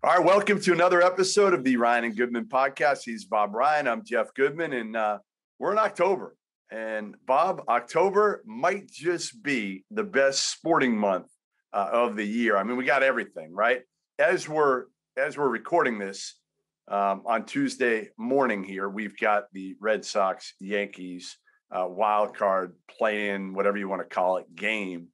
All right, welcome to another episode of the Ryan and Goodman podcast. He's Bob Ryan. I'm Jeff Goodman, and we're in October. And Bob, October might just be the best sporting month of the year. I mean, we got everything, right? As we're recording this on Tuesday morning here, we've got the Red Sox Yankees wild card play-in, whatever you want to call it, game.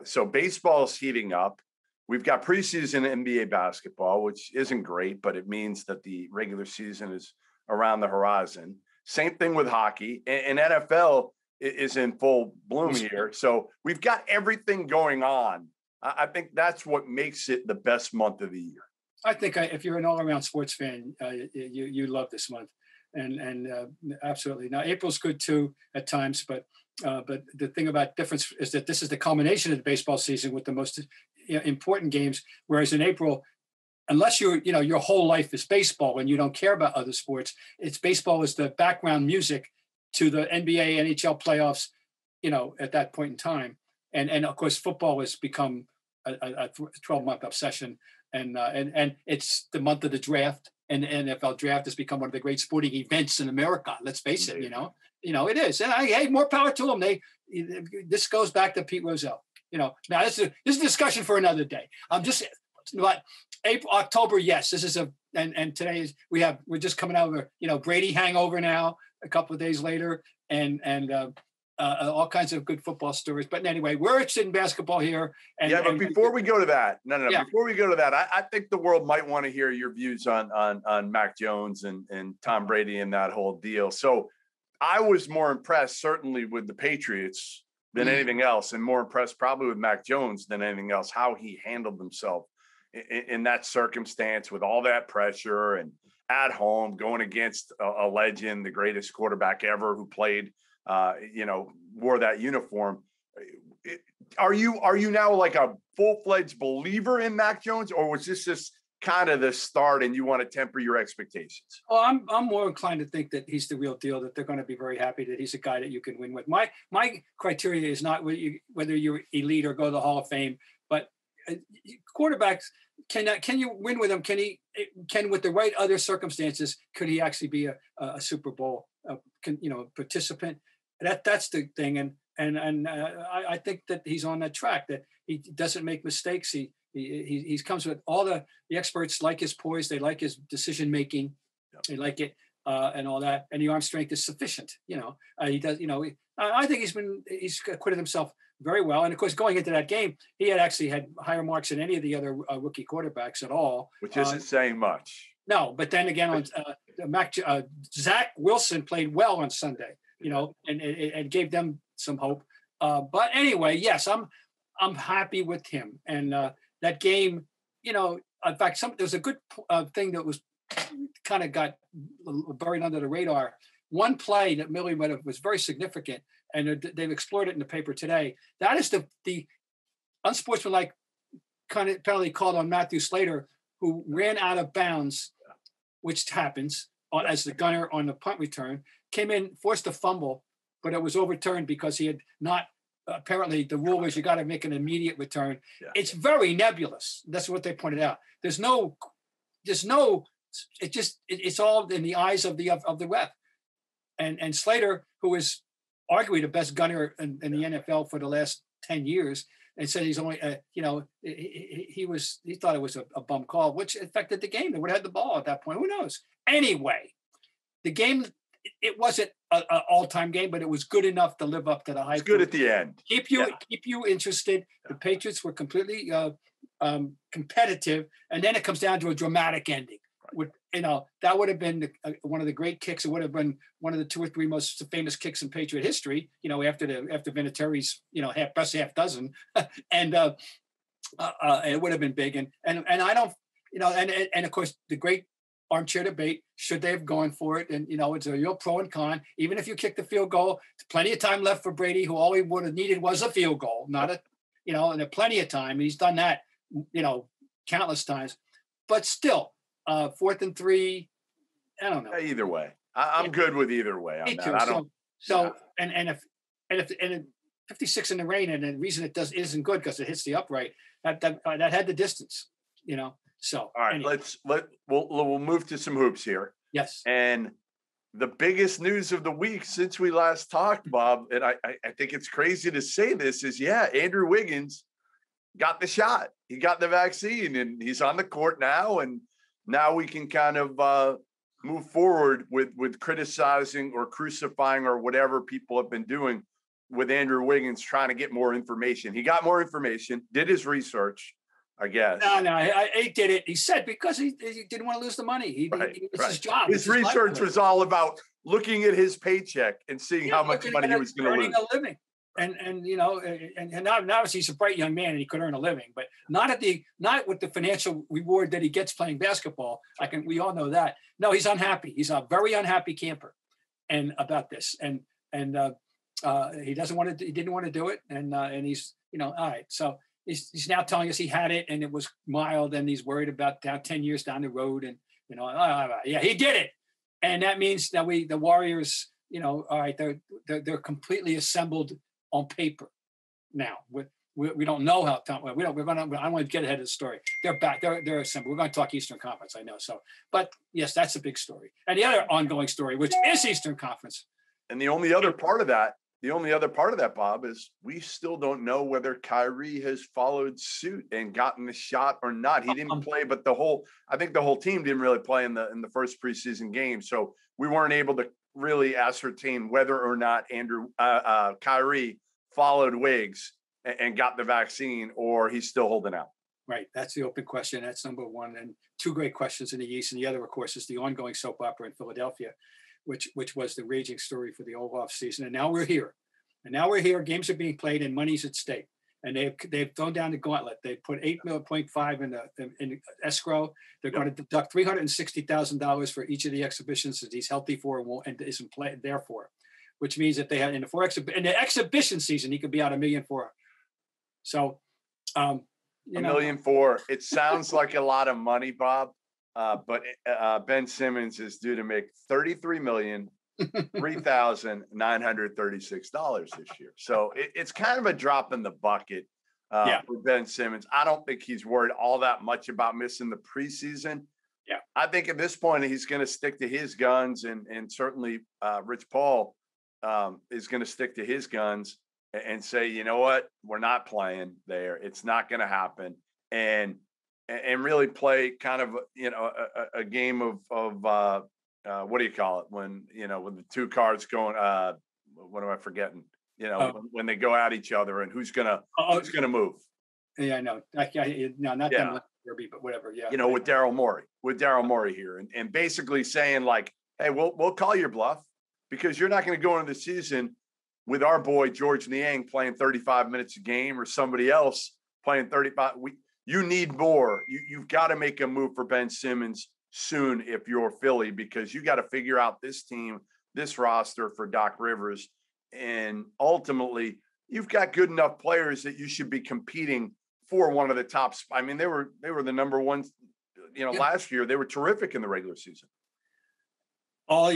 So baseball's heating up. We've got preseason NBA basketball, which isn't great, but it means that the regular season is around the horizon. Same thing with hockey, and NFL is in full bloom here. So we've got everything going on. I think that's what makes it the best month of the year. I think if you're an all-around sports fan, you love this month, and absolutely. Now April's good too at times, but the thing about difference is that this is the culmination of the baseball season with the most important games. Whereas in April, unless your whole life is baseball and you don't care about other sports, it's baseball is the background music to the NBA, NHL playoffs, at that point in time. And of course, football has become a 12-month obsession. And it's the month of the draft, and the NFL draft has become one of the great sporting events in America. Let's face it, it is. And hey, more power to them. This goes back to Pete Rozelle. Now this is a discussion for another day. But October, yes, this is and today we're just coming out of a Brady hangover now. A couple of days later, and all kinds of good football stories. But anyway, we're interested in basketball here. But before we go to that, before we go to that, I think the world might want to hear your views on Mac Jones and Tom Brady and that whole deal. So I was more impressed, certainly, with the Patriots than anything else, and more impressed probably with Mac Jones than anything else, how he handled himself in that circumstance with all that pressure and at home going against a legend, the greatest quarterback ever who played, wore that uniform. Are you now like a full-fledged believer in Mac Jones, or was this just kind of the start and you want to temper your expectations? Oh, I'm more inclined to think that he's the real deal, that they're going to be very happy that he's a guy that you can win with. My criteria is not whether you're elite or go to the Hall of Fame, but quarterbacks, can you win with him? Can with the right other circumstances, could he actually be a Super Bowl participant? That's the thing, and I think that he's on that track, that he doesn't make mistakes. He comes with all the experts like his poise, they like his decision making, they like it, and all that, and the arm strength is sufficient. He does. I think he's acquitted himself very well, and of course, going into that game, he had higher marks than any of the other rookie quarterbacks at all, which isn't saying much. No, but then again, on Zach Wilson played well on Sunday, and gave them some hope. But anyway, yes, I'm happy with him, and that game, in fact, there was a good thing that was kind of got buried under the radar. One play that Millie was very significant, and they've explored it in the paper today. That is the unsportsmanlike kind of penalty called on Matthew Slater, who ran out of bounds, which happens as the gunner on the punt return, came in, forced a fumble, but it was overturned because he had not. Apparently, the rule was you got to make an immediate return. Yeah. It's very nebulous. That's what they pointed out. It's all in the eyes of the ref. And Slater, who is arguably the best gunner in the NFL for the last 10 years, and said he's only, he thought it was a bum call, which affected the game. They would have had the ball at that point. Who knows? Anyway, the game, it wasn't an all-time game, but it was good enough to live up to the hype. It's good at the end. Keep you interested. Yeah. The Patriots were completely competitive, and then it comes down to a dramatic ending. Right. That would have been one of the great kicks. It would have been one of the 2 or 3 most famous kicks in Patriot history. After Vinatieri's half dozen, and it would have been big. And I don't, and of course the great armchair debate, should they have gone for it? And it's a real pro and con. Even if you kick the field goal, plenty of time left for Brady, who all he would have needed was a field goal, not and there's plenty of time. He's done that, countless times. But still, 4th and 3, I don't know. Either way, I'm good with either way on that. I don't. So if 56 in the rain, and the reason it isn't good because it hits the upright. That had the distance, So, all right, anyway. we'll move to some hoops here. Yes. And the biggest news of the week since we last talked, Bob, and I think it's crazy to say this, is Andrew Wiggins got the shot. He got the vaccine, and he's on the court now. And now we can kind of move forward with criticizing or crucifying or whatever people have been doing with Andrew Wiggins, trying to get more information. He got more information, did his research, I guess. No, he did it. He said because he didn't want to lose the money. It's his job. His research was all about looking at his paycheck and seeing how much money he was going to lose. Earning a living. And you know, and obviously he's a bright young man and he could earn a living, but not with the financial reward that he gets playing basketball. We all know that. No, he's unhappy. He's a very unhappy camper, and about this, and he doesn't want to. He didn't want to do it, and he's all right. So he's now telling us he had it and it was mild, and he's worried about 10 years down the road, and yeah, he did it, and that means that the Warriors, all right, they're completely assembled on paper now. We don't know how I don't want to get ahead of the story. They're back. They're assembled. We're going to talk Eastern Conference, I know. So, but yes, that's a big story. And the other ongoing story, which is Eastern Conference. And the only other part of that, Bob, is we still don't know whether Kyrie has followed suit and gotten the shot or not. He didn't play, but I think the whole team didn't really play in the first preseason game. So we weren't able to really ascertain whether or not Kyrie followed Wiggs and got the vaccine, or he's still holding out. Right. That's the open question. That's number one. And two great questions in the East. And the other, of course, is the ongoing soap opera in Philadelphia, which was the raging story for the whole off season. And now we're here. Games are being played and money's at stake. And they've thrown down the gauntlet. They put $8.5 in escrow. They're going to deduct $360,000 for each of the exhibitions that he's healthy for and isn't playing there for, which means that they had in the exhibition season he could be out $1.4 million. So, $1.4 million. It sounds like a lot of money, Bob. But Ben Simmons is due to make $33,003,936 this year. So it's kind of a drop in the bucket for Ben Simmons. I don't think he's worried all that much about missing the preseason. Yeah, I think at this point he's going to stick to his guns, and certainly Rich Paul is going to stick to his guns and say, you know what, we're not playing there. It's not going to happen, and really play kind of a game of what do you call it when the two cards going? What am I forgetting? When they go at each other and who's gonna move? Yeah, I know. Not them Derby, but whatever. Yeah, with Daryl Morey here, and basically saying like, hey, we'll call your bluff because you're not going to go into the season with our boy George Niang playing 35 minutes a game or somebody else playing 35. You need more. You've got to make a move for Ben Simmons soon if you're Philly, because you got to figure out this team, this roster for Doc Rivers. And ultimately, you've got good enough players that you should be competing for one of the tops. I mean, they were the number one, last year. They were terrific in the regular season. All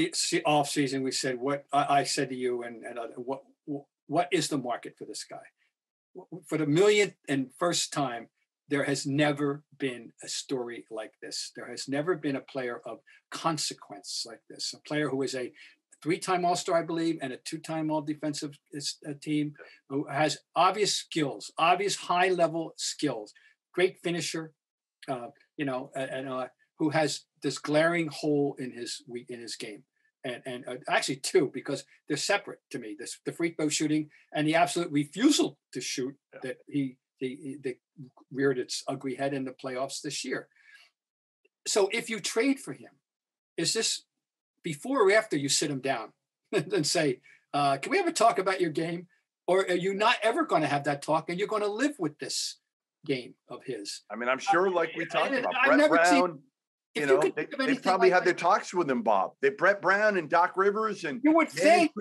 off season, we said what I said to you, and what is the market for this guy? For the millionth and first time, there has never been a story like this. There has never been a player of consequence like this. A player who is a 3-time All-Star, I believe, and a 2-time All-Defensive team, who has obvious skills, obvious high-level skills, great finisher, who has this glaring hole in his game. And actually two, because they're separate to me. The free throw shooting and the absolute refusal to shoot that he reared its ugly head in the playoffs this year. So if you trade for him, is this before or after you sit him down and say, can we ever talk about your game? Or are you not ever going to have that talk and you're going to live with this game of his? I mean, I'm sure like we talked about, Brett Brown, they probably had their talks with him, Bob. Brett Brown and Doc Rivers. And you would think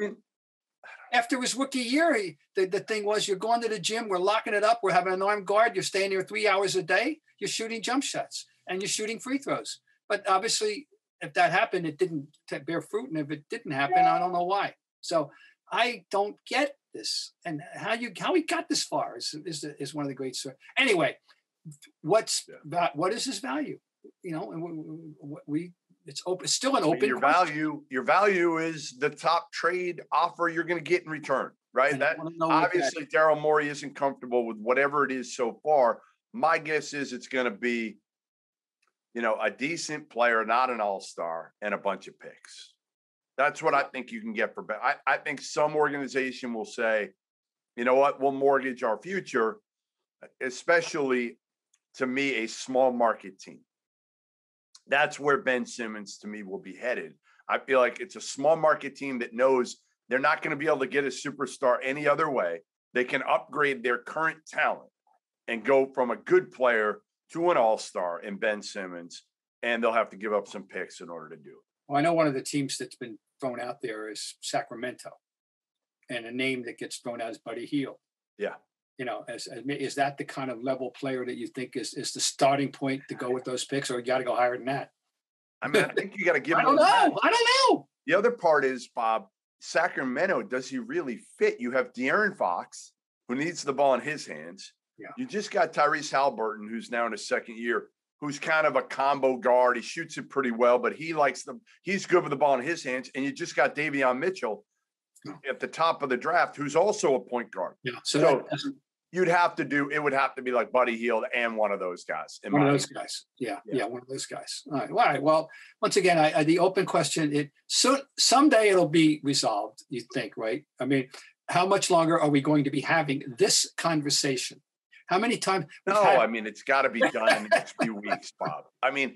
after his rookie year, the thing was, you're going to the gym, we're locking it up, we're having an armed guard, you're staying there 3 hours a day, you're shooting jump shots, and you're shooting free throws. But obviously, if that happened, it didn't bear fruit. And if it didn't happen, I don't know why. So I don't get this. And how he got this far is one of the great stories. Anyway, what's that? What is his value? You know, and it's open. It's still an open. Your value is the top trade offer you're going to get in return, right? That obviously Daryl Morey isn't comfortable with whatever it is so far. My guess is it's going to be, you know, a decent player, not an all-star, and a bunch of picks. That's what I think you can get for Ben. I think some organization will say, you know what, we'll mortgage our future, especially to me, a small market team. That's where Ben Simmons, to me, will be headed. I feel like it's a small market team that knows they're not going to be able to get a superstar any other way. They can upgrade their current talent and go from a good player to an all-star in Ben Simmons, and they'll have to give up some picks in order to do it. Well, I know one of the teams that's been thrown out there is Sacramento, and a name that gets thrown out is Buddy Hield. Yeah. You know, is that the kind of level player that you think is the starting point to go with those picks, or you got to go higher than that? I mean, I think you got to give him. I don't know. The other part is, Bob, Sacramento, does he really fit? You have De'Aaron Fox, who needs the ball in his hands. Yeah. You just got Tyrese Halliburton, who's now in his second year, who's kind of a combo guard. He shoots it pretty well, but he's good with the ball in his hands. And you just got Davion Mitchell at the top of the draft, who's also a point guard. Yeah. So it would have to be like Buddy Hield and one of those guys. One of those guys. Yeah, one of those guys. All right. Well, once again, the open question, someday it'll be resolved, you think, right? I mean, how much longer are we going to be having this conversation? How many times? I mean, it's got to be done in the next few weeks, Bob. I mean,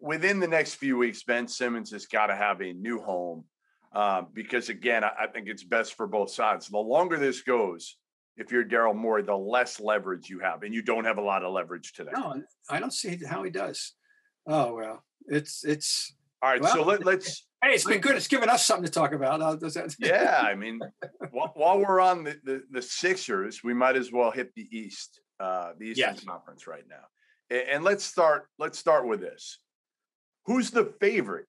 within the next few weeks, Ben Simmons has got to have a new home because, again, I think it's best for both sides. The longer this goes, if you're Daryl Morey, the less leverage you have, and you don't have a lot of leverage today. No, I don't see how he does. Oh, well, it's all right. Well, so let's. Hey, it's been good. It's given us something to talk about. Yeah, I mean, while we're on the Sixers, we might as well hit the East, the Eastern Conference right now, and let's start with this. Who's the favorite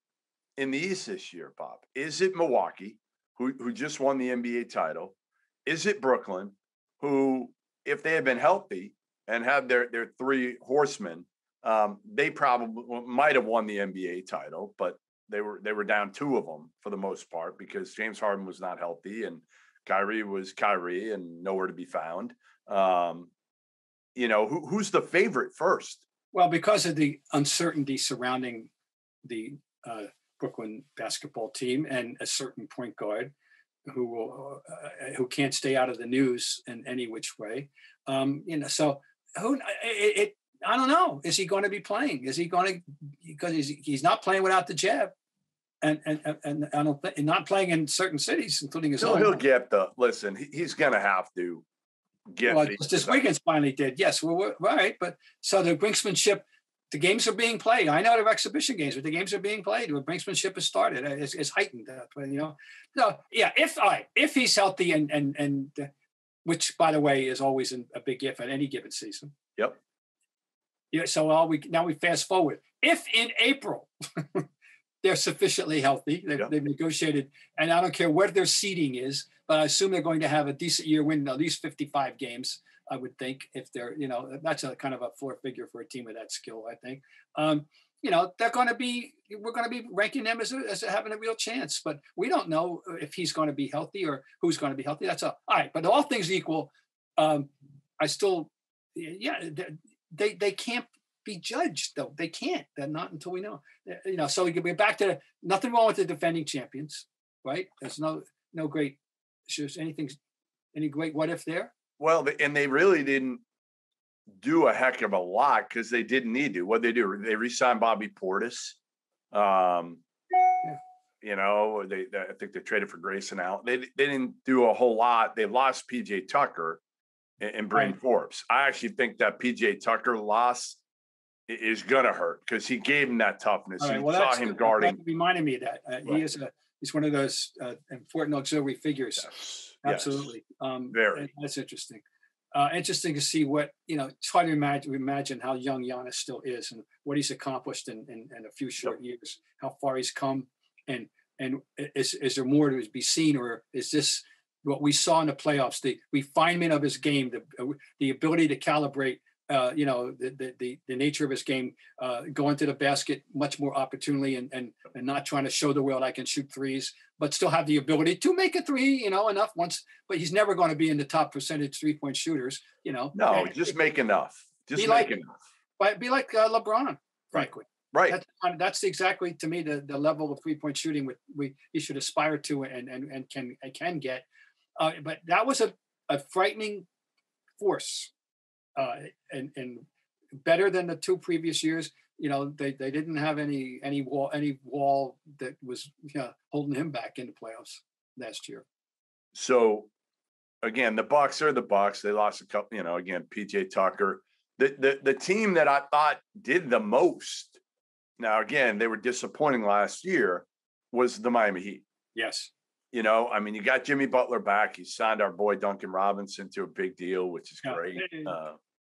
in the East this year, Bob? Is it Milwaukee, who just won the NBA title? Is it Brooklyn, who, if they had been healthy and had their three horsemen, they probably might have won the NBA title, but they were down two of them for the most part because James Harden was not healthy and Kyrie was Kyrie and nowhere to be found. You know, who's the favorite first? Well, because of the uncertainty surrounding the Brooklyn basketball team and a certain point guard who can't stay out of the news in any which way. You know, so I don't know. Is he going to be playing? Is he going to, because he's not playing without the jab, and I don't think, and not playing in certain cities, including his own. He'll get listen. He's going to have to get. Well, just Wiggins finally did. Yes, we're right. But so the brinksmanship, the games are being played. I know they're exhibition games, but the games are being played. The brinksmanship has started. It's heightened. You know. So yeah, if he's healthy and which, by the way, is always a big if at any given season. Yep. Yeah. So now we fast forward. If in April they're sufficiently healthy, they've negotiated, and I don't care what their seeding is, but I assume they're going to have a decent year, win at least 55 games. I would think if they're, you know, that's a kind of a floor figure for a team of that skill. I think, you know, we're going to be ranking them as having a real chance, but we don't know if he's going to be healthy or who's going to be healthy. That's all right. But all things equal, I still, they can't be judged though. They can't. They're not until we know. You know, so we're back to nothing wrong with the defending champions, right? There's no great, any great what if there. Well, and they really didn't do a heck of a lot because they didn't need to. What they do? They re-signed Bobby Portis. You know, I think they traded for Grayson out. They didn't do a whole lot. They lost PJ Tucker and Bryn Forbes. I actually think that PJ Tucker loss is going to hurt because he gave him that toughness. Right, you saw him guarding. That reminded me of that. Right. He's one of those important auxiliary figures. Yes. Absolutely. Very. That's interesting. Interesting to see what, you know, try to imagine how young Giannis still is and what he's accomplished in a few short years, how far he's come. And is there more to be seen, or is this what we saw in the playoffs, the refinement of his game, the ability to calibrate the nature of his game, going to the basket much more opportunely and not trying to show the world I can shoot threes, but still have the ability to make a three, enough once. But he's never going to be in the top percentage 3-point shooters, No, just make enough. Just make enough. Be like LeBron, frankly. Right. That's exactly, to me, the level of 3-point shooting he should aspire to and can get. But that was a frightening force. And better than the 2 previous years. They didn't have any wall that was holding him back in the playoffs last year. So again, the Bucks are the Bucks. They lost a couple, again, PJ Tucker. The team that I thought did the most, now again, they were disappointing last year, was the Miami Heat. Yes. You got Jimmy Butler back. He signed our boy Duncan Robinson to a big deal, which is great.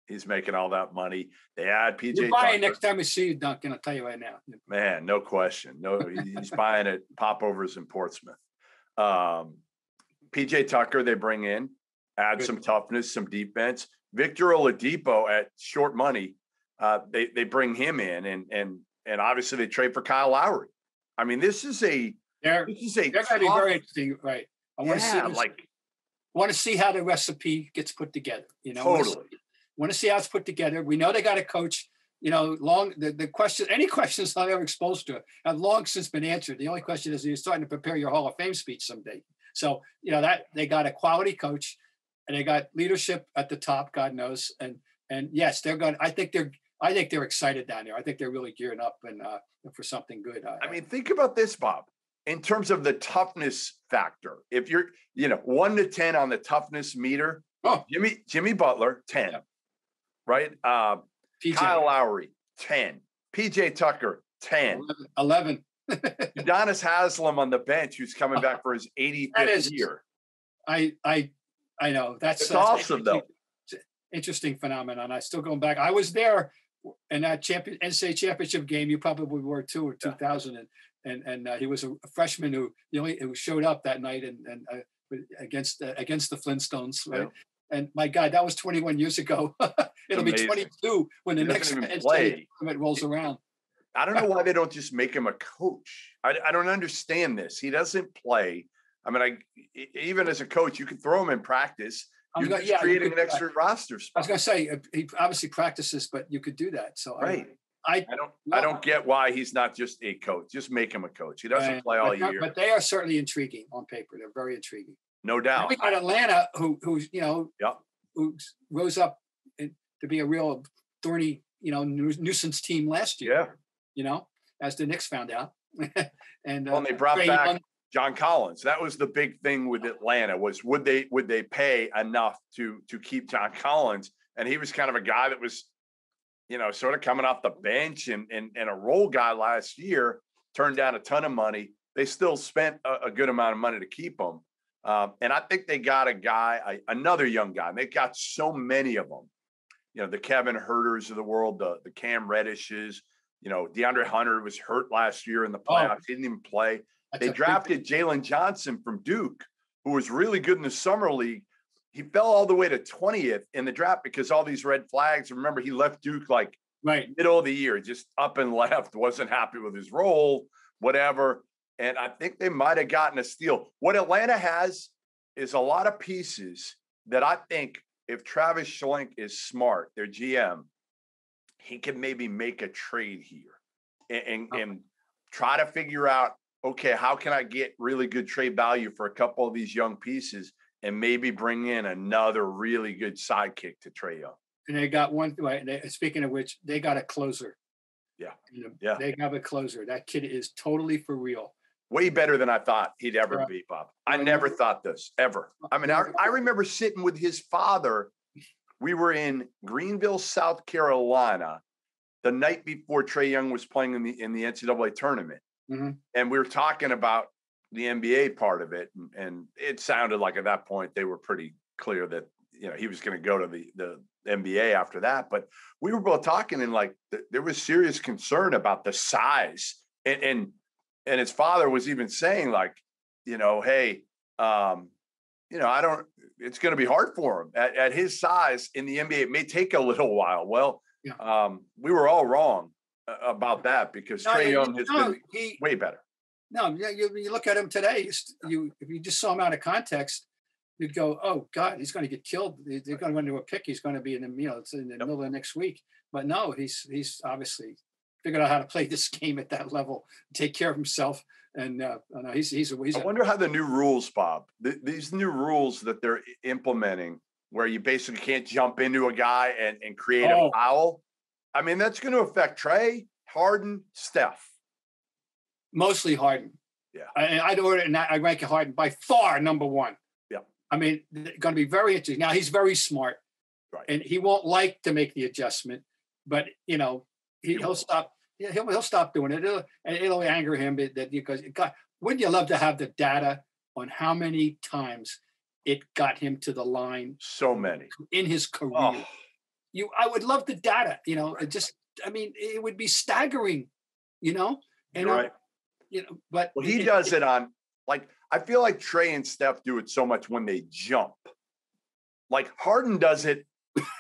He's making all that money. They add PJ You're buying Tucker. next time we see you, Duncan, I'll tell you right now. Man, no question. No, he's buying at Popovers in Portsmouth. PJ Tucker, they bring in, add some toughness, some defense. Victor Oladipo at short money, they bring him in, and obviously they trade for Kyle Lowry. This is a they're going to be very interesting, right? I want to see how the recipe gets put together. Totally. Want to see how it's put together. We know they got a coach. The question, any questions I'm ever exposed to, have long since been answered. The only question is, you're starting to prepare your Hall of Fame speech someday. So that they got a quality coach, and they got leadership at the top. God knows, and yes, they're going. I think they're excited down there. I think they're really gearing up and for something good. Think about this, Bob. In terms of the toughness factor, if you're 1 to 10 on the toughness meter, Jimmy Butler 10. Yeah. Right? Kyle Lowry, 10. PJ Tucker, 10. 11. Udonis Haslem on the bench, who's coming back for his 85th year. I know. That's awesome, though. It's an interesting phenomenon. I still going back. I was there in that NCAA championship game. You probably were too, in 2000. And he was a freshman who showed up that night and against the Flintstones, right? Yeah. And my God, that was 21 years ago. It'll be 22 when the next NCAA tournament rolls around. I don't know why they don't just make him a coach. I don't understand this. He doesn't play. Even as a coach, you can throw him in practice. You're creating an extra roster spot. I was going to say, he obviously practices, but you could do that. So right. I don't get why he's not just a coach. Just make him a coach. He doesn't play all year. But they are certainly intriguing on paper. They're very intriguing. No doubt. And we got Atlanta, who rose up to be a real thorny, nuisance team last year. Yeah. As the Knicks found out. And they brought back John Collins. That was the big thing with Atlanta, was would they pay enough to keep John Collins? And he was kind of a guy that was, sort of coming off the bench and a role guy last year, turned down a ton of money. They still spent a good amount of money to keep him. And I think they got a guy, another young guy. And they got so many of them. The Kevin Herters of the world, the Cam Reddishes. DeAndre Hunter was hurt last year in the playoffs. Didn't even play. They drafted Jalen Johnson from Duke, who was really good in the summer league. He fell all the way to 20th in the draft because all these red flags. Remember, he left Duke middle of the year, just up and left, wasn't happy with his role, whatever. And I think they might have gotten a steal. What Atlanta has is a lot of pieces that I think if Travis Schlenk is smart, their GM, he can maybe make a trade here and try to figure out, okay, how can I get really good trade value for a couple of these young pieces and maybe bring in another really good sidekick to Trae Young. And they got one, speaking of which, they got a closer. Yeah. They have a closer. That kid is totally for real. Way better than I thought he'd ever be, Bob. I never thought this, ever. I remember sitting with his father. We were in Greenville, South Carolina, the night before Trae Young was playing in the NCAA tournament. Mm-hmm. And we were talking about the NBA part of it. And it sounded like at that point they were pretty clear that, he was going to go to the NBA after that. But we were both talking and there was serious concern about the size. And his father was even saying hey, I don't. It's going to be hard for him at his size in the NBA. It may take a little while. Well, we were all wrong about that because Trae Young has been way better. No, you look at him today. If you just saw him out of context, you'd go, "Oh God, he's going to get killed. They're going to run into a pick. He's going to be in the it's in the middle of next week." But no, he's obviously figured out how to play this game at that level, take care of himself, and he's. I wonder how the new rules, Bob. These new rules that they're implementing, where you basically can't jump into a guy and create a foul. I mean, that's going to affect Trae, Harden, Steph. Mostly Harden. Yeah. I rank Harden by far number one. Yeah. I mean, it's going to be very interesting. Now, he's very smart. Right. And he won't like to make the adjustment, but, he'll stop. He'll stop doing it. It'll anger him because wouldn't you love to have the data on how many times it got him to the line? So many. In his career. I would love the data, it would be staggering, And right. But he does it on, I feel like Trae and Steph do it so much when they jump. Like Harden does it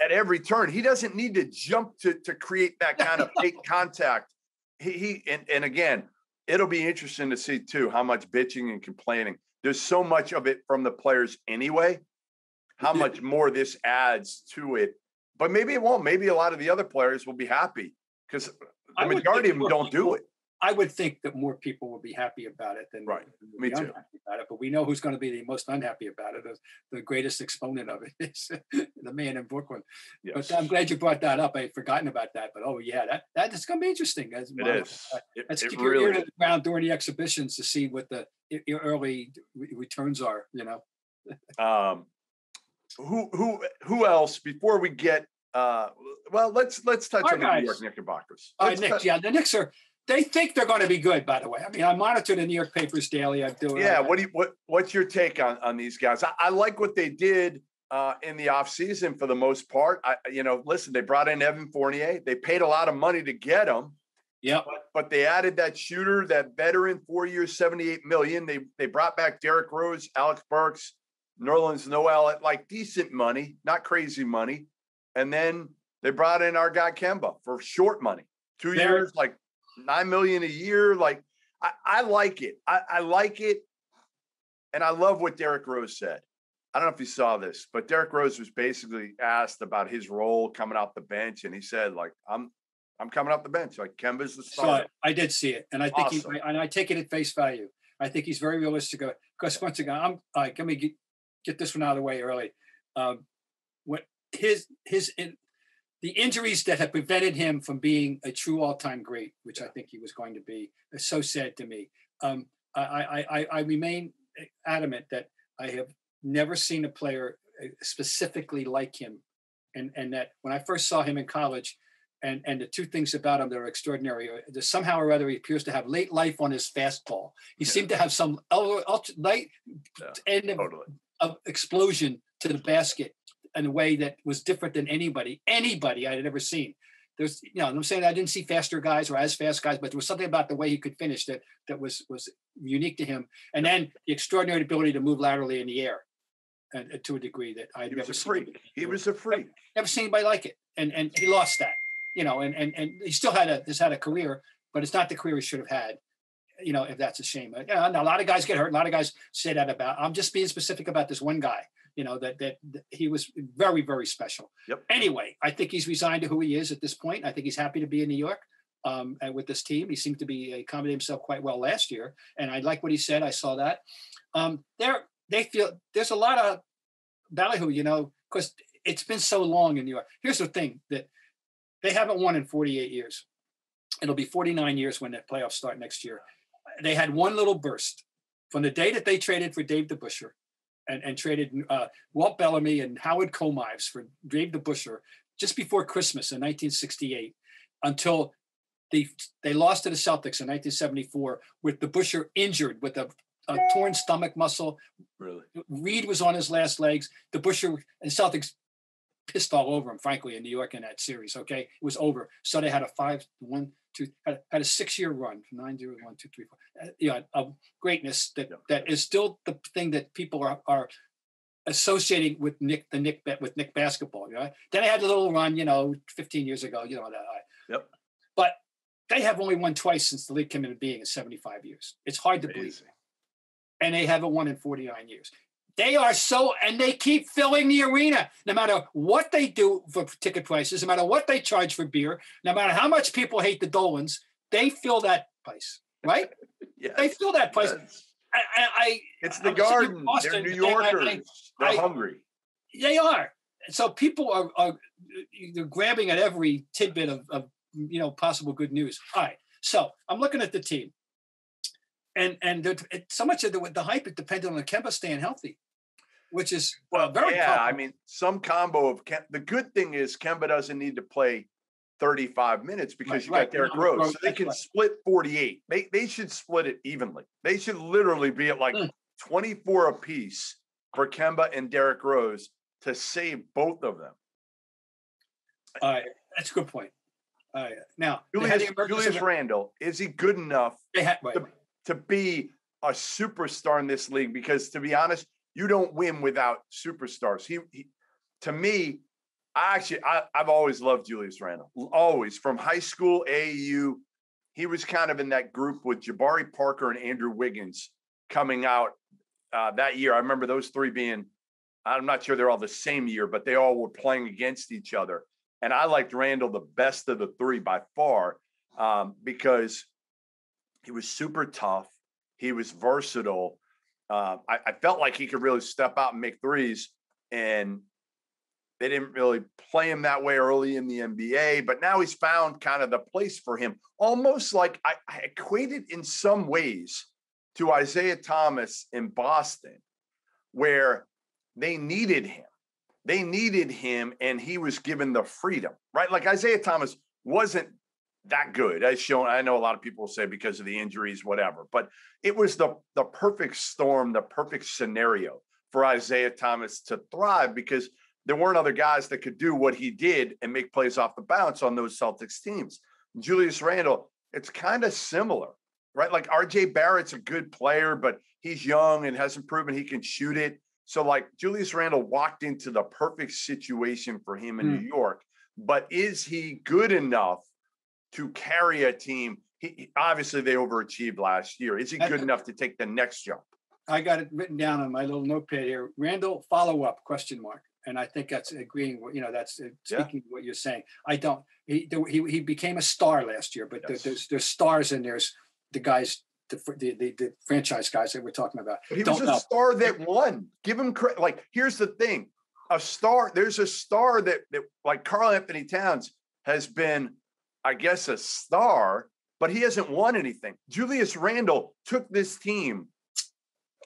at every turn. He doesn't need to jump to create that kind of fake contact. And again, it'll be interesting to see too how much bitching and complaining. There's so much of it from the players anyway. How much more this adds to it. But maybe it won't. Maybe a lot of the other players will be happy because the majority of them don't do it. I would think that more people will be happy about it than Me too. Unhappy about it. But we know who's going to be the most unhappy about it. The greatest exponent of it is the man in Brooklyn. Yes. But I'm glad you brought that up. I had forgotten about that. But that is going to be interesting. It is. Let's keep your ear to the ground during the exhibitions to see what the early returns are. Who else before we get? Let's touch on the New York Knickerbockers. The Knicks are. They think they're going to be good, by the way. I mean, I monitor the New York papers daily. I do. Yeah. What's your take on these guys? I like what they did in the offseason for the most part. Listen, they brought in Evan Fournier. They paid a lot of money to get him. Yeah. But they added that shooter, that veteran, 4 years, $78 million. They brought back Derrick Rose, Alex Burks, Nerlens Noel at decent money, not crazy money. And then they brought in our guy Kemba for short money, 2 years, $9 million a year. I like it. I like it. And I love what Derrick Rose said. I don't know if you saw this, but Derrick Rose was basically asked about his role coming off the bench. And he said, I'm coming off the bench. Kemba's the starter. So I did see it. And I think I take it at face value. I think he's very realistic. Because once again, let me get this one out of the way early. The injuries that have prevented him from being a true all-time great, which I think he was going to be, is so sad to me. I remain adamant that I have never seen a player specifically like him. And that when I first saw him in college, and the two things about him that are extraordinary, somehow or other he appears to have late life on his fastball. He seemed to have some light end of explosion to the basket in a way that was different than anybody I had ever seen. There's, I'm saying I didn't see faster guys or as fast guys, but there was something about the way he could finish that was unique to him. And then the extraordinary ability to move laterally in the air, and to a degree that I'd never seen. He was a freak. Never seen anybody like it, and he lost that. And he still had a career, but it's not the career he should have had. If that's a shame. A lot of guys get hurt. A lot of guys say that about. I'm just being specific about this one guy. That he was very, very special. Yep. Anyway, I think he's resigned to who he is at this point. I think he's happy to be in New York and with this team. He seemed to be accommodating himself quite well last year. And I like what he said. I saw that. They feel there's a lot of ballyhoo, because it's been so long in New York. Here's the thing, that they haven't won in 48 years. It'll be 49 years when the playoffs start next year. They had one little burst from the day that they traded for Dave DeBusschere. And traded Walt Bellamy and Howard Comives for Dave DeBusschere just before Christmas in 1968, until they lost to the Celtics in 1974 with DeBusschere injured with a torn stomach muscle. Really? Reed was on his last legs. DeBusschere and Celtics pissed all over him, frankly, in New York in that series. Okay, it was over. So they had a 5-1. Had a 6-year run from 9-0, 1, 2, 3, 4. Of greatness that is still the thing that people are associating with Nick basketball. You know? Then I had a little run, 15 years ago. You know that. Yep. But they have only won twice since the league came into being in 75 years. It's hard to believe. And they haven't won in 49 years. They are and they keep filling the arena, no matter what they do for ticket prices, no matter what they charge for beer, no matter how much people hate the Dolans, they fill that place, right? Yes. They fill that place. Yes. It's the Garden. They're New Yorkers. They're hungry. They are. So people are they're grabbing at every tidbit of possible good news. All right. So I'm looking at the team. And so much of the hype is dependent on Kemba staying healthy, which is very yeah. tough. I mean, some combo of the good thing is Kemba doesn't need to play 35 minutes because you got Derrick Rose, so they can split 48. They should split it evenly. They should literally be at like 24 apiece for Kemba and Derrick Rose to save both of them. All right, that's a good point. All right, now Julius Randle, is he good enough to be a superstar in this league? Because to be honest, you don't win without superstars. He to me, I've always loved Julius Randle. Always, from high school, AAU, he was kind of in that group with Jabari Parker and Andrew Wiggins coming out that year. I remember those three being, I'm not sure they're all the same year, but they all were playing against each other. And I liked Randle the best of the three by far because he was super tough. He was versatile. I felt like he could really step out and make threes, and they didn't really play him that way early in the NBA, but now he's found kind of the place for him. Almost like I equated in some ways to Isaiah Thomas in Boston, where they needed him. They needed him, and he was given the freedom, right? Like Isaiah Thomas wasn't that good, as shown. I know a lot of people say because of the injuries, whatever, but it was the perfect storm, the perfect scenario for Isaiah Thomas to thrive because there weren't other guys that could do what he did and make plays off the bounce on those Celtics teams. Julius Randle, it's kind of similar, right? Like RJ Barrett's a good player, but he's young and hasn't proven he can shoot it. So like Julius Randle walked into the perfect situation for him in New York, but is he good enough to carry a team? Obviously they overachieved last year. Is he good enough to take the next jump? I got it written down on my little notepad here. Randle follow-up ? And I think that's agreeing. That's speaking to what you're saying. I don't. He became a star last year, but there's stars and there's the guys, the franchise guys that we're talking about. But he was a star that won. Give him credit. Like here's the thing: a star. There's a star that like Karl Anthony Towns has been, I guess, a star, but he hasn't won anything. Julius Randle took this team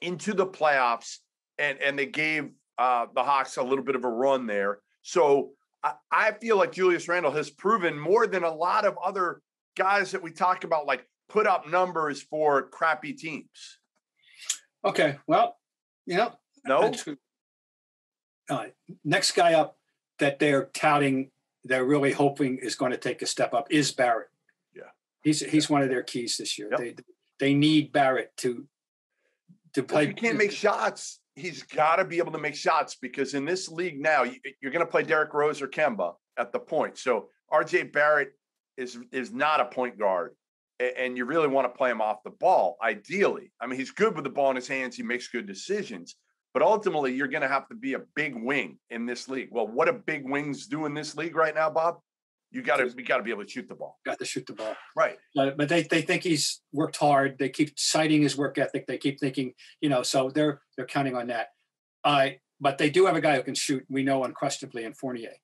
into the playoffs, and they gave the Hawks a little bit of a run there. So I feel like Julius Randle has proven more than a lot of other guys that we talk about, like put up numbers for crappy teams. Okay. Well, no. Next guy up that they're touting, they're really hoping is going to take a step up is Barrett. Yeah. He's one of their keys this year. Yep. They need Barrett to play. Well, he can't make shots. He's got to be able to make shots because in this league now, you're going to play Derrick Rose or Kemba at the point. So RJ Barrett is not a point guard, and you really want to play him off the ball, ideally. I mean, he's good with the ball in his hands. He makes good decisions. But ultimately, you're going to have to be a big wing in this league. Well, what do big wings do in this league right now, Bob? You got to be able to shoot the ball. Got to shoot the ball. Right. But they think he's worked hard. They keep citing his work ethic. They keep thinking, so they're counting on that. But they do have a guy who can shoot, we know unquestionably, in Fournier.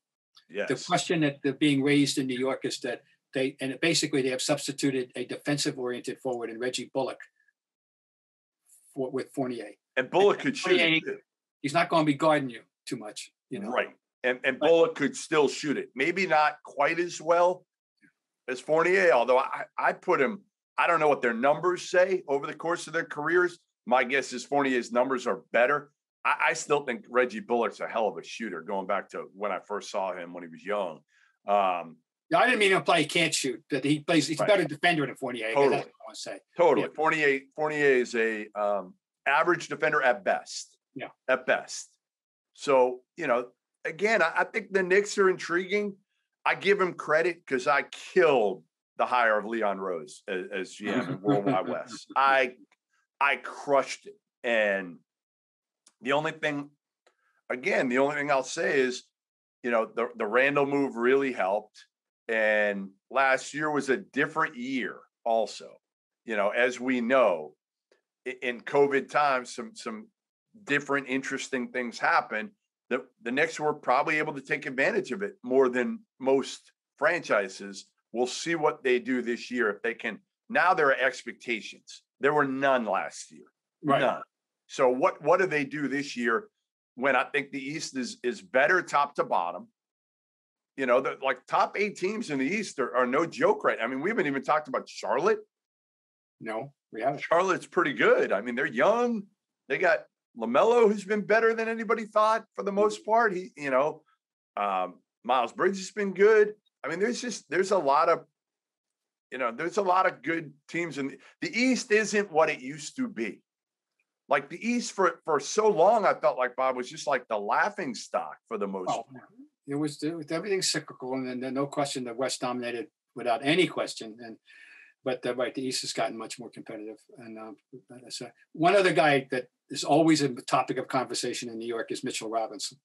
Yes. The question that being raised in New York is that they have substituted a defensive-oriented forward in Reggie Bullock with Fournier. And Bullock could shoot it. He's not going to be guarding you too much, Right. And Bullock could still shoot it. Maybe not quite as well as Fournier, although I put him, I don't know what their numbers say over the course of their careers. My guess is Fournier's numbers are better. I still think Reggie Bullock's a hell of a shooter, going back to when I first saw him when he was young. I didn't mean to he can't shoot. That he's a better defender than Fournier. Totally. That's what I want to say. Totally. Yeah. Fournier is a average defender at best. Yeah. At best. So, again, I think the Knicks are intriguing. I give him credit because I killed the hire of Leon Rose as GM in Worldwide West. I crushed it. And the only thing I'll say is, the Randall move really helped. And last year was a different year also. As we know, in COVID times, some different interesting things happen. The Knicks were probably able to take advantage of it more than most franchises. We'll see what they do this year if they can. Now there are expectations. There were none last year. Right. None. So what do they do this year when I think the East is better top to bottom? The top 8 teams in the East are no joke, right? I mean, we haven't even talked about Charlotte. No, we haven't. Charlotte's pretty good. I mean, they're young. They got LaMelo, who's been better than anybody thought for the most part. Miles Bridges has been good. I mean, there's a lot of good teams in the East. Isn't what it used to be. Like the East for so long, I felt like, Bob, was just like the laughing stock for the most part. It was everything's cyclical, and then no question the West dominated without any question. But the East has gotten much more competitive. And so one other guy that is always a topic of conversation in New York is Mitchell Robinson.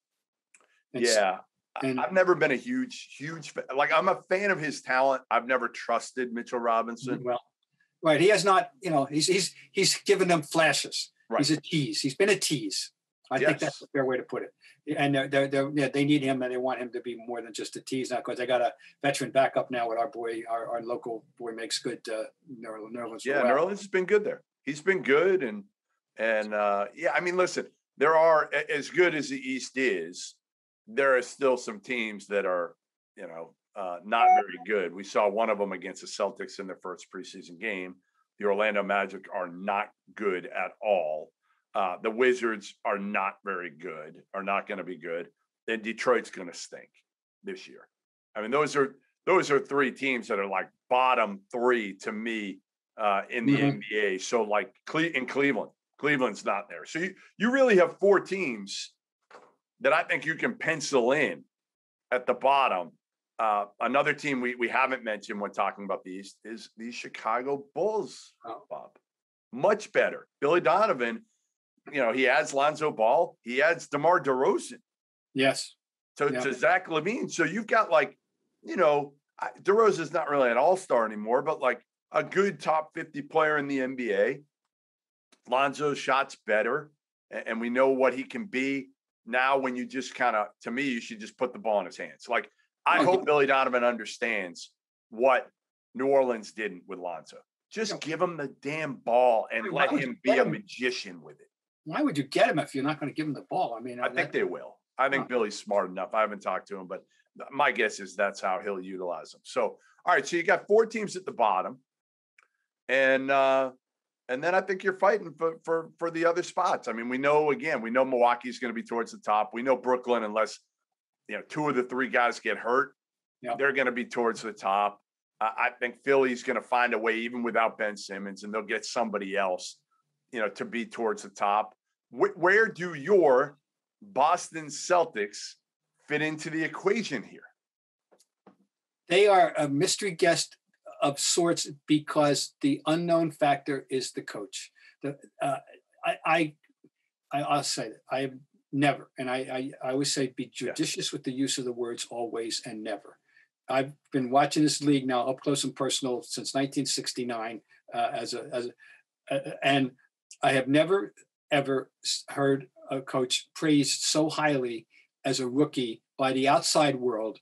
I've never been a huge fan. Like, I'm a fan of his talent. I've never trusted Mitchell Robinson. Well, right. He has not, he's given them flashes. Right. He's a tease. He's been a tease. I think that's a fair way to put it. And they need him, and they want him to be more than just a tease now, because they got a veteran backup now with our local boy makes good Nerlens. Yeah, Nerlens has been good there. He's been good, and I mean, listen, there are, as good as the East is, there are still some teams that are, not very good. We saw one of them against the Celtics in their first preseason game. The Orlando Magic are not good at all. The Wizards are not very good, are not going to be good. Then Detroit's going to stink this year. I mean, those are 3 teams that are like bottom 3 to me in the NBA. So like in Cleveland's not there. So you really have 4 teams that I think you can pencil in at the bottom. Another team we haven't mentioned when talking about the East is the Chicago Bulls, Bob. Much better. Billy Donovan, he adds Lonzo Ball. He adds DeMar DeRozan. Yes. To Zach LaVine. So you've got DeRozan's not really an all-star anymore, but like a good top 50 player in the NBA. Lonzo's shot's better, and we know what he can be. Now when you just to me, you should just put the ball in his hands. Like, I hope Billy Donovan understands what New Orleans didn't with Lonzo. Just give him the damn ball and let him be a magician with it. Why would you get him if you're not going to give him the ball? I mean, I think they will. I think Billy's smart enough. I haven't talked to him, but my guess is that's how he'll utilize them. So, all right. So you got 4 teams at the bottom, and then I think you're fighting for the other spots. I mean, we know Milwaukee's going to be towards the top. We know Brooklyn, unless 2 of the 3 guys get hurt, they're going to be towards the top. I think Philly's going to find a way, even without Ben Simmons, and they'll get somebody else, to be towards the top. Where do your Boston Celtics fit into the equation here? They are a mystery guest of sorts because the unknown factor is the coach. I'll say that I have never, and I always say, be judicious with the use of the words always and never. I've been watching this league now up close and personal since 1969, and I have never ever heard a coach praised so highly as a rookie by the outside world.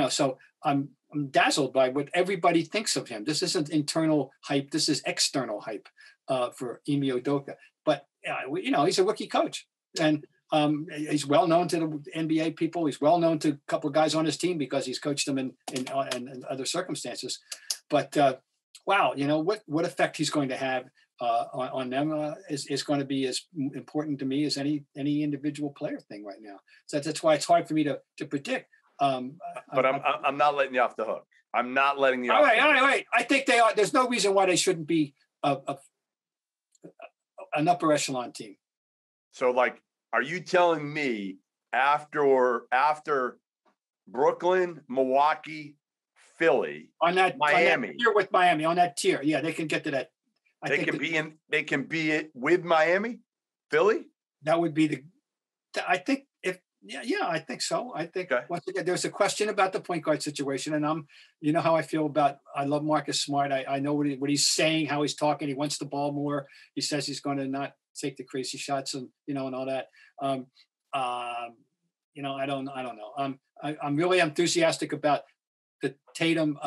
So I'm dazzled by what everybody thinks of him. This isn't internal hype. This is external hype for Ime Udoka. But, he's a rookie coach. And he's well known to the NBA people. He's well known to a couple of guys on his team because he's coached them in other circumstances. But, wow, what effect he's going to have on them is going to be as important to me as any individual player thing right now. So that's why it's hard for me to predict. But I'm not letting you off the hook. I'm not letting you. All right. I think they are. There's no reason why they shouldn't be an upper echelon team. So, like, Are you telling me after Brooklyn, Milwaukee, Philly, on that Miami, tier with Miami, on that tier, yeah, they can get to that. They can be it with Miami, Philly? That would be I think I think so. I think once again, there's a question about the point guard situation, and you know how I feel I love Marcus Smart. I know what he's saying, how he's talking. He wants the ball more. He says he's going to not take the crazy shots and and all that. I don't know. I'm really enthusiastic about the Tatum,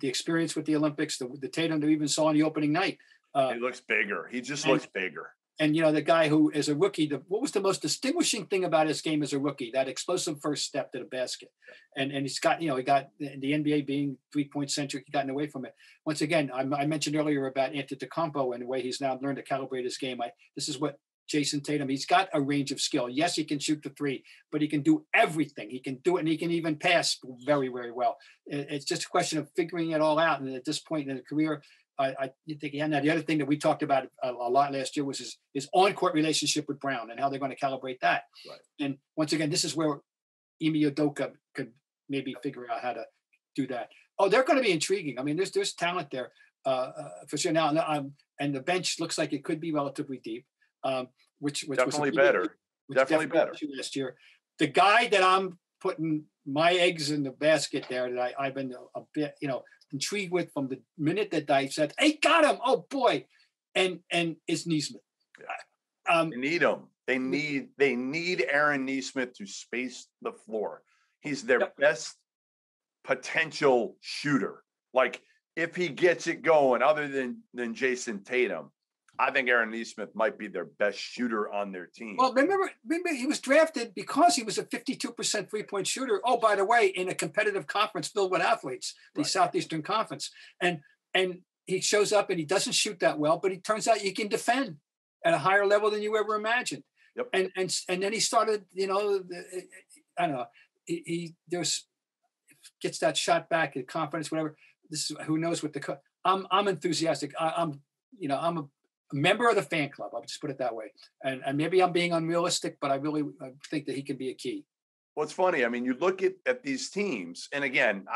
the experience with the Olympics, the Tatum that we even saw on the opening night. He looks bigger. He just looks bigger. And, the guy who is a rookie, what was the most distinguishing thing about his game as a rookie? That explosive first step to the basket. And he's got, he got the NBA being 3-point centric, he gotten away from it. Once again, I mentioned earlier about Antetokounmpo and the way he's now learned to calibrate his game. This is what Jason Tatum, he's got a range of skill. Yes, he can shoot the three, but he can do everything. He can do it, and he can even pass very, very well. It's just a question of figuring it all out. And at this point in the career, I think, and the other thing that we talked about a lot last year was his on-court relationship with Brown and how they're going to calibrate that. Right. And once again, this is where Ime Udoka could maybe figure out how to do that. Oh, they're going to be intriguing. I mean, there's talent there for sure. Now, and the bench looks like it could be relatively deep, which definitely was better. Definitely better last year. The guy that I'm putting my eggs in the basket there that I've been a bit, intrigued with from the minute that I said, "Hey, got him! Oh boy!" and it's Nesmith. Yeah. They need him. They need Aaron Nesmith to space the floor. He's their best potential shooter. Like if he gets it going, other than Jason Tatum, I think Aaron Nesmith might be their best shooter on their team. Well, remember he was drafted because he was a 52% three-point shooter. Oh, by the way, in a competitive conference filled with athletes, the Southeastern Conference. And he shows up and he doesn't shoot that well, but it turns out he can defend at a higher level than you ever imagined. Yep. And then he started, I don't know, he gets that shot back, confidence, whatever. This is who knows what I'm enthusiastic. I'm a member of the fan club. I'll just put it that way. And maybe I'm being unrealistic, but I really think that he can be a key. Well, it's funny. I mean, you look at these teams, and again,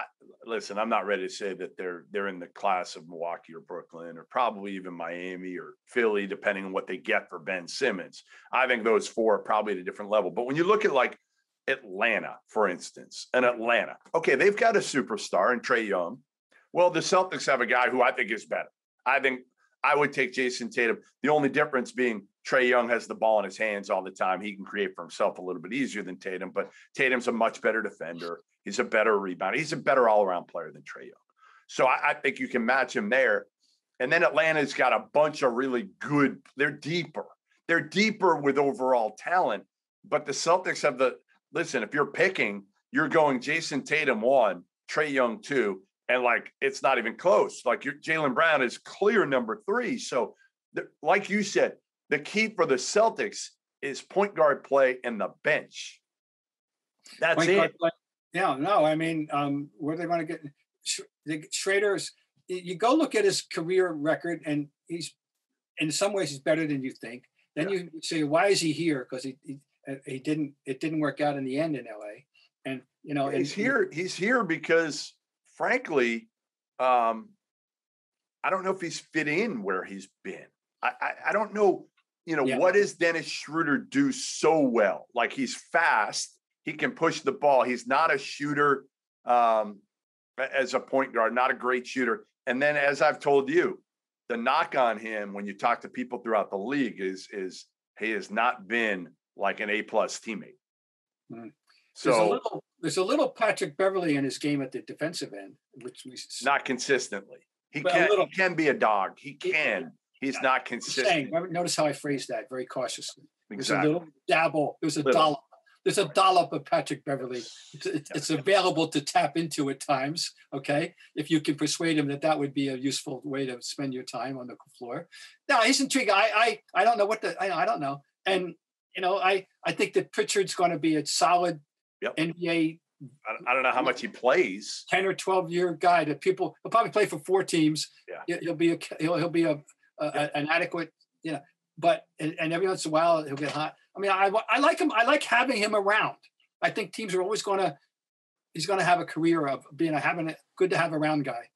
listen, I'm not ready to say that they're in the class of Milwaukee or Brooklyn or probably even Miami or Philly, depending on what they get for Ben Simmons. I think those four are probably at a different level. But when you look at like Atlanta, for instance, okay, they've got a superstar in Trae Young. Well, the Celtics have a guy who I think is better. I think I would take Jason Tatum. The only difference being Trae Young has the ball in his hands all the time. He can create for himself a little bit easier than Tatum, but Tatum's a much better defender. He's a better rebounder. He's a better all-around player than Trae Young. So I think you can match him there. And then Atlanta's got a bunch of really good – they're deeper. They're deeper with overall talent, but the Celtics have listen, if you're picking, you're going Jason Tatum 1, Trae Young 2, and like, it's not even close. Like Jaylen Brown is clear number 3. So like you said, the key for the Celtics is point guard play and the bench. That's point it. Yeah, no, I mean, where they're going to get the Schrader's, you go look at his career record and he's, in some ways he's better than you think. Then you say, why is he here? Because it didn't work out in the end in LA. And, he's here because frankly, I don't know if he's fit in where he's been. I don't know, what does Dennis Schroeder do so well? Like he's fast. He can push the ball. He's not a shooter as a point guard, not a great shooter. And then as I've told you, the knock on him when you talk to people throughout the league is he has not been like an A-plus teammate. Mm. So there's a little Patrick Beverly in his game at the defensive end, which we not consistently. He can be a dog. He can. He's not consistent. Notice how I phrased that very cautiously. Exactly. There's a little dabble. There's a dollop. There's a dollop of Patrick Beverly. It's available to tap into at times. Okay, if you can persuade him that would be a useful way to spend your time on the floor. No, he's intrigued. I don't know I don't know. And I think that Pritchard's going to be a solid NBA. I don't know how much he plays. 10 or 12 year guy that he'll probably play for 4 teams. Yeah, he'll be an adequate. But and every once in a while he'll get hot. I mean, I like him. I like having him around. I think teams are always he's going to have a career of being good to have around guy.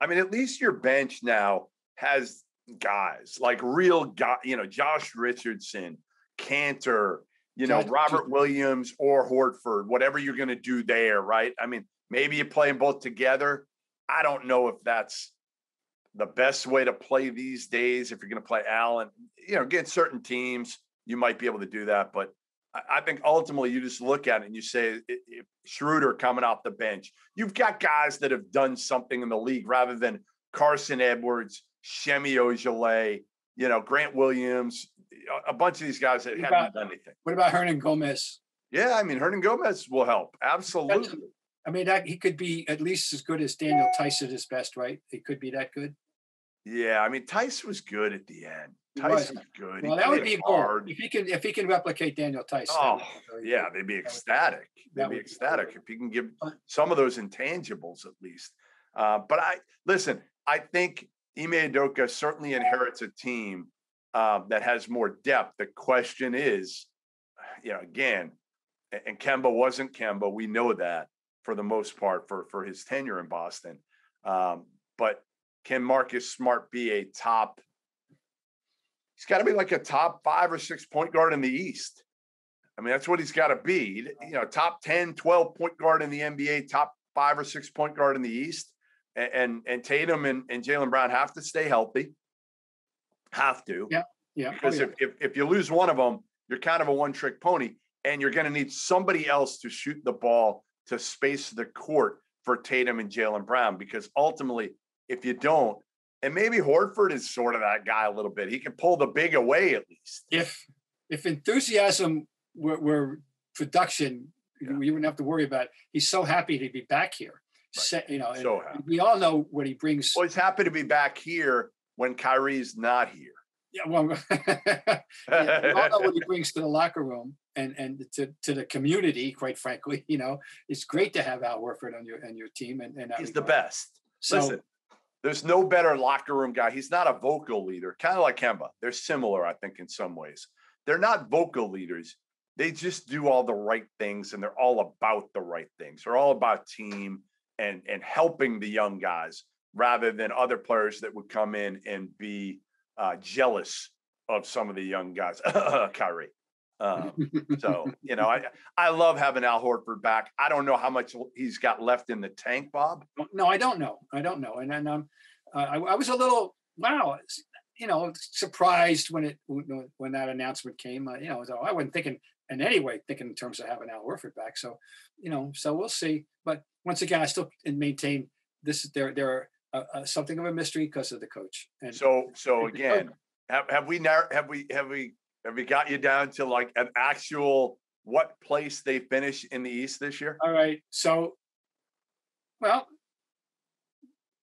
I mean, at least your bench now has guys like real guy, Josh Richardson, Cantor, Robert Williams or Horford, whatever you're going to do there, right? I mean, maybe you play them both together. I don't know if that's the best way to play these days. If you're going to play Allen, against certain teams, you might be able to do that. But I think ultimately you just look at it and you say, if Schroeder coming off the bench, you've got guys that have done something in the league rather than Carson Edwards, Shemi Ojeleye, Grant Williams, a bunch of these guys that haven't done anything. What about Hernan Gomez? Yeah, I mean, Hernan Gomez will help. Absolutely. I mean, he could be at least as good as Daniel Tice at his best, right? He could be that good. Yeah, I mean, Tice was good at the end. Tice was good. Well, that would be hard. If he can replicate Daniel Tice. Oh, yeah, they'd be ecstatic. They'd be ecstatic if he can give some of those intangibles at least. But I think Ime Udoka certainly inherits a team that has more depth. The question is, again, and Kemba wasn't Kemba. We know that for the most part for his tenure in Boston. But can Marcus Smart be a top? He's got to be like a top 5 or 6 point guard in the East. I mean, that's what he's got to be. Top 10, 12 point guard in the NBA, top 5 or 6 point guard in the East. And Tatum and Jaylen Brown have to stay healthy. Have to. Yeah. Because if you lose one of them, you're kind of a one-trick pony, and you're going to need somebody else to shoot the ball to space the court for Tatum and Jaylen Brown. Because ultimately, if you don't, and maybe Horford is sort of that guy a little bit. He can pull the big away at least. If enthusiasm were production, you wouldn't have to worry about it. He's so happy to be back here. Right. So happy. We all know what he brings. Well, he's happy to be back here when Kyrie's not here. Yeah, well, we all know what he brings to the locker room and to the community. Quite frankly, it's great to have Al Horford on your team, and he's the best. So, listen, there's no better locker room guy. He's not a vocal leader, kind of like Kemba. They're similar, I think, in some ways. They're not vocal leaders. They just do all the right things, and they're all about the right things. They're all about team and helping the young guys rather than other players that would come in and be jealous of some of the young guys. Kyrie. So, I love having Al Horford back. I don't know how much he's got left in the tank, Bob. No, I don't know. And then I was a little, surprised when that announcement came. I wasn't thinking in any way in terms of having Al Horford back. So, so we'll see. But once again, I still maintain this. There are something of a mystery because of the coach. And so again, have we got you down to like an actual what place they finish in the East this year? All right. So, well,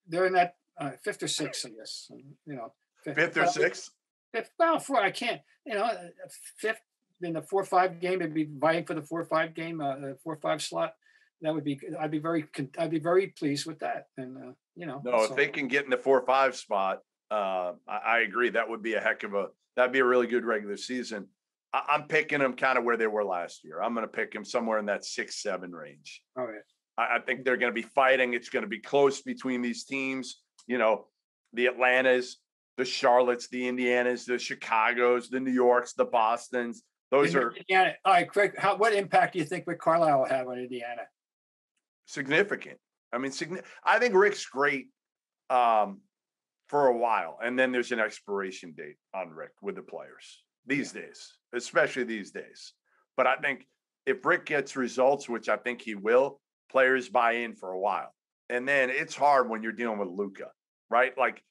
they're in that 5th or 6th, I guess. Fifth or sixth. Well, 4. I can't. 5th in the 4-5 game. They'd be vying for the 4-5 game, 4-5 slot. That would be. I'd be very pleased with that. And if they can get in the 4-5 spot, I agree. That would be that'd be a really good regular season. I'm picking them kind of where they were last year. I'm going to pick them somewhere in that 6-7 range. All right. I think they're going to be fighting. It's going to be close between these teams. The Atlantas, the Charlottes, the Indianas, the Chicagos, the New Yorks, the Bostons. Those are Indiana. All right, Craig. What impact do you think Rick Carlisle will have on Indiana? Significant. I mean, I think Rick's great for a while, and then there's an expiration date on Rick with the players these days, especially these days. But I think if Rick gets results, which I think he will, players buy in for a while. And then it's hard when you're dealing with Luka, right? Like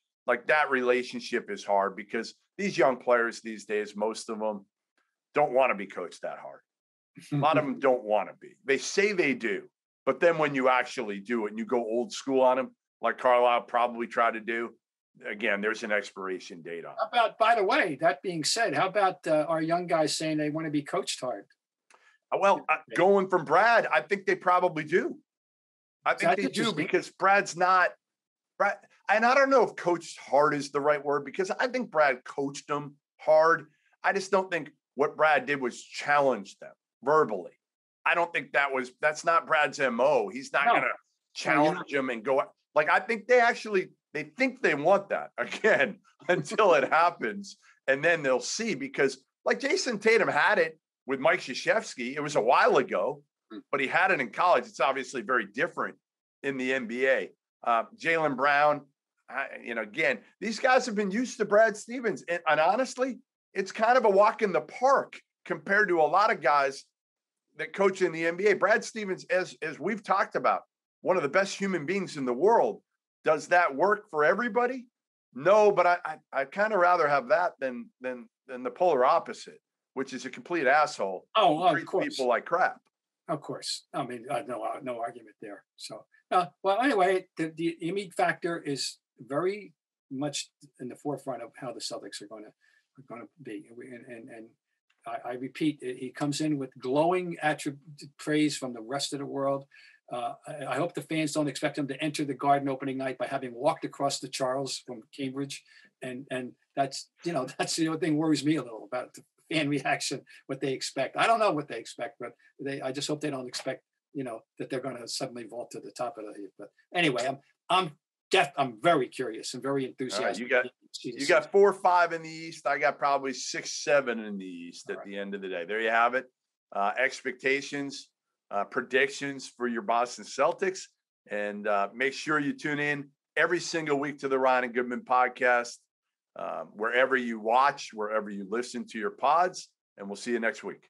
that relationship is hard because these young players these days, most of them don't want to be coached that hard. A lot of them don't want to be. They say they do, but then when you actually do it and you go old school on them, like Carlisle probably tried to do, again, there's an expiration date on it. How about, by the way, that being said, how about our young guys saying they want to be coached hard? Well, going from Brad, I think they probably do. I think they do because Brad's not Brad. And I don't know if coached hard is the right word because I think Brad coached them hard. I just don't think what Brad did was challenge them verbally. I don't think that's not Brad's MO. He's not going to challenge them and go. Like, I think they think they want that again until it happens. And then they'll see, because like Jason Tatum had it with Mike Krzyzewski. It was a while ago, but he had it in college. It's obviously very different in the NBA. Jaylen Brown, again, these guys have been used to Brad Stevens. And honestly, it's kind of a walk in the park compared to a lot of guys that coach in the NBA. Brad Stevens, as we've talked about, one of the best human beings in the world. Does that work for everybody? No, but I kind of rather have that than the polar opposite, which is a complete asshole. Oh, of course. People like crap. Of course. I mean, no argument there. So, well, anyway, the Ime factor is very much in the forefront of how the Celtics are going to be. And I repeat, he comes in with glowing praise from the rest of the world. I hope the fans don't expect him to enter the Garden opening night by having walked across the Charles from Cambridge, and that's the only thing worries me a little about the fan reaction, what they expect. I don't know what they expect, but I just hope they don't expect that they're going to suddenly vault to the top of the heap. But anyway, I'm very curious and very enthusiastic. Right, you got 4 or 5 in the East. I got probably 6, 7 in the East at the end of the day. There you have it. Expectations. Predictions for your Boston Celtics, and make sure you tune in every single week to the Ryan and Goodman podcast, wherever you watch, wherever you listen to your pods, and we'll see you next week.